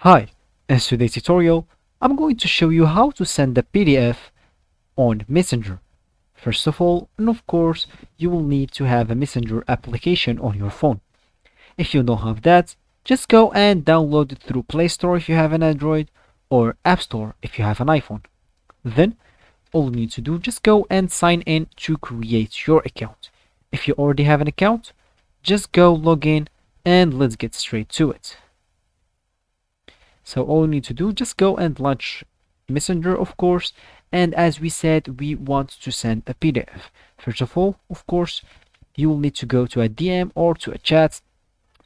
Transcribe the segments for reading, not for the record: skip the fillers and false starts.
Hi, in today's tutorial, I'm going to show you how to send a PDF on Messenger. First of all, and of course, you will need to have a Messenger application on your phone. If you don't have that, just go and download it through Play Store if you have an Android or App Store if you have an iPhone. Then, all you need to do, just go and sign in to create your account. If you already have an account, just go log in and let's get straight to it. So all you need to do, just go and launch Messenger, of course. And as we said, we want to send a PDF. First of all, of course, you will need to go to a DM or to a chat,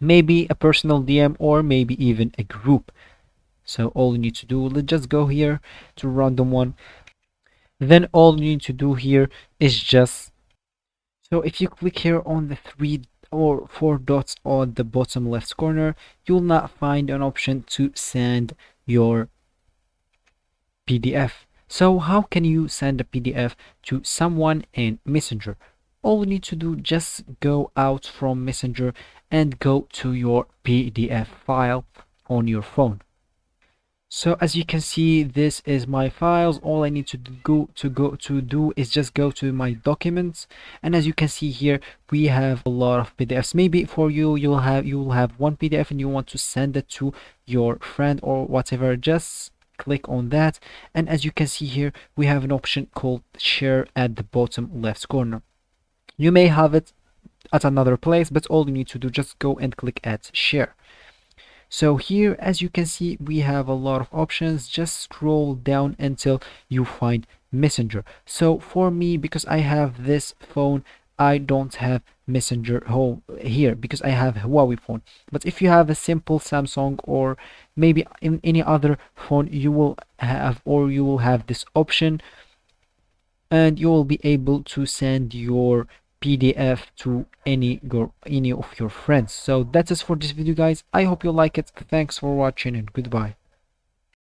maybe a personal DM or maybe even a group. So all you need to do, let's just go here to random one. Then all you need to do here is just, so if you click here on the three or four dots on the bottom left corner, you will not find an option to send your PDF. So how can you send a PDF to someone in Messenger? All you need to do, just go out from Messenger and go to your PDF file on your phone. So as you can see, this is my files. All I need to do is just go to my documents, and as you can see here, we have a lot of PDFs. Maybe for you, you will have one PDF and you want to send it to your friend or whatever. Just click on that, and as you can see here, we have an option called share at the bottom left corner. You may have it at another place, but all you need to do, just go and click at share. So here, as you can see, we have a lot of options. Just scroll down until you find Messenger. So for me, because I have this phone, I don't have Messenger home here because I have Huawei phone. But if you have a simple Samsung or maybe in any other phone, you will have this option, and you will be able to send your PDF to any of your friends. So that's it for this video, guys. I hope you like it. Thanks for watching and goodbye.